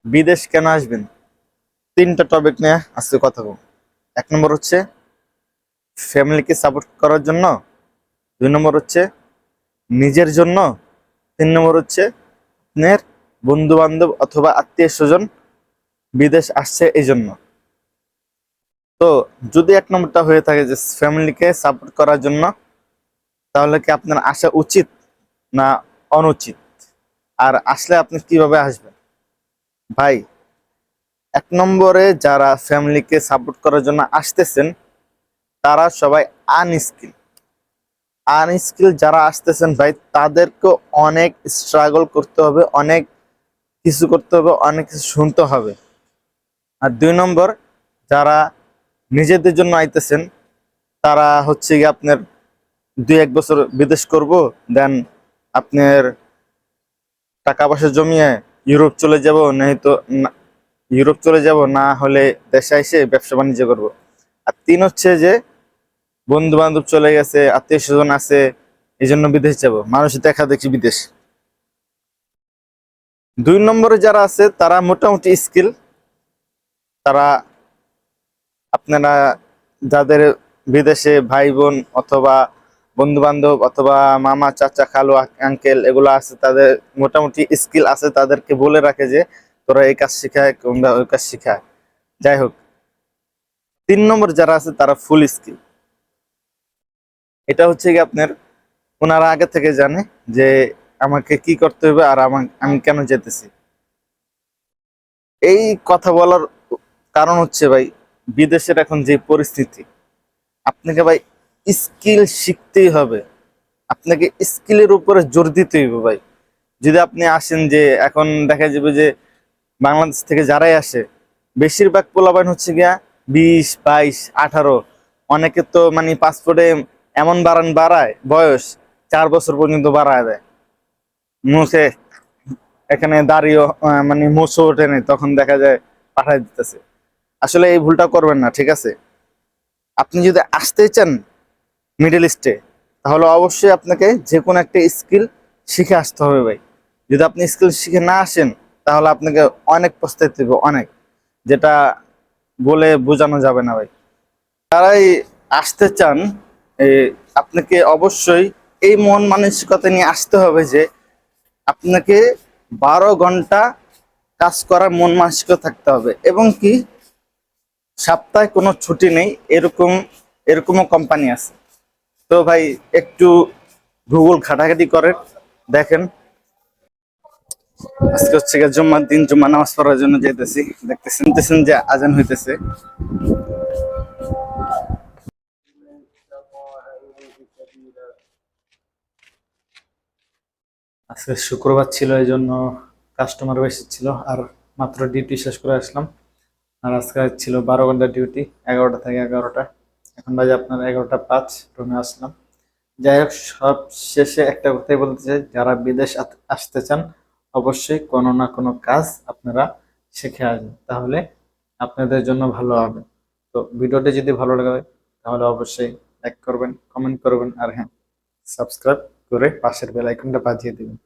বিদেশ কেন আসবেন? তিনটা টপিক নিয়ে আজকে কথা বলবো। এক নম্বর হচ্ছে ফ্যামিলিকে সাপোর্ট করার জন্য, দুই নম্বর হচ্ছে নিজের জন্য, তিন নম্বর হচ্ছে আপনার বন্ধু বান্ধব অথবা আত্মীয় স্বজন বিদেশ আসছে এই জন্য। তো যদি এক নম্বরটা হয়ে থাকে যে ফ্যামিলিকে সাপোর্ট করার জন্য, তাহলে কি আপনার আসা উচিত না অনুচিত? আর আসলে আপনি কিভাবে আসবেন? ভাই, এক নম্বরে যারা ফ্যামিলিকে সাপোর্ট করার জন্য আসতেছেন তারা সবাই আনস্কিল। আনস্কিল যারা আসতেছেন ভাই, তাদেরকে অনেক স্ট্রাগল করতে হবে, অনেক কিছু করতে হবে, অনেক কিছু শুনতে হবে। আর দুই নম্বর, যারা নিজেদের জন্য আইতেছেন তারা হচ্ছে কি আপনার 2-1 বছর বিদেশ করব, দেন আপনার টাকা পয়সা জমিয়ে ইউরোপ চলে যাব, নয়তো ইউরোপ চলে যাব, না হলে দেশে এসে ব্যবসা বাণিজ্য করব। আর তিন হচ্ছে যে বন্ধু বান্ধব চলে গেছে, আত্মীয় স্বজন আছে, এই জন্য বিদেশ যাব, মানুষ দেখা দেখি বিদেশ। দুই নম্বরে যারা আছে তারা মোটামুটি স্কিল, তারা আপনারা যাদের বিদেশে ভাই বোন অথবা বন্ধু বান্ধব অথবা মামা চাচা খালু আঙ্কেল এগুলো আছে, তাদের মোটামুটি স্কিল আছে, তাদেরকে বলে রাখে যে তোরা এই কাজ শিখায় কিংবা ওই কাজ শিখায়। যাই হোক, তিন নম্বর যারা আছে তারা ফুল স্কিল। এটা হচ্ছে কি আপনার ওনারা আগে থেকে জানে যে আমাকে কি করতে হবে আর আমি কেন যেতেছি। এই কথা বলার কারণ হচ্ছে ভাই, বিদেশের এখন যে পরিস্থিতি, আপনাকে ভাই স্কিল শিখতেই হবে, আপনাকে স্কিলের উপরে জোর দিতে হবে ভাই। যদি আপনি আসেন, যে এখন দেখা যাবে যে বাংলাদেশ থেকে যারাই আসে বেশিরভাগ পোলাপান হচ্ছে গিয়া 20, 22, 18। অনেকে তো মানে পাসপোর্টে এমন বাড়ায় বয়স 4 বছর পর্যন্ত বাড়ায় দেয়, মুখে এখানে দাঁড়িয়ে মানে মুছও ওঠে নেই, তখন দেখা যায় পাঠায় দিতেছে। আসলে এই ভুলটা করবেন না, ঠিক আছে? আপনি যদি আসতে চান মিডল ইস্টে, তাহলে অবশ্যই আপনাকে যে কোনো একটা স্কিল শিখে আসতে হবে ভাই। যদি আপনি স্কিল শিখে না আসেন, তাহলে আপনাকে অনেক পস্তাইতে হবে, অনেক, যেটা বলে বোঝানো যাবে না ভাই। তারাই আসতে চান, এই আপনাকে অবশ্যই এই মন মানসিকতা নিয়ে আসতে হবে যে আপনাকে 12 ঘন্টা কাজ করার মন মানসিকতা থাকতে হবে, এবং কি সপ্তাহে কোনো ছুটি নেই, এরকমও কোম্পানি আছে। তো ভাই একটু গুগল ঘাটাঘাটি করেন, দেখেন। আজকে হচ্ছে গিয়ে জুম্মার দিন, জুম্মা নামাজ পড়ার জন্য যেতেছি, দেখতেছেন যে আজান হইতেছে। আজকে শুক্রবার ছিল, এই জন্য কাস্টমার বেশি ছিল, আর মাত্র ডিউটি শেষ করে আসলাম। আর আজকে ছিল 12 ঘন্টা ডিউটি, 11টা থেকে 11টা। এখন বাজে আপনার 11টা 5, রুমে আসলাম। যাই হোক, সব শেষে একটা কথাই বলতে চাই, যারা বিদেশ আসতে চান অবশ্যই কোনো না কোনো কাজ আপনারা শিখে আসবেন, তাহলে আপনাদের জন্য ভালো হবে। তো ভিডিওটি যদি ভালো লাগে তাহলে অবশ্যই লাইক করবেন, কমেন্ট করবেন, আর হ্যাঁ, সাবস্ক্রাইব করে পাশের বেল আইকনটা বাজিয়ে দিবেন।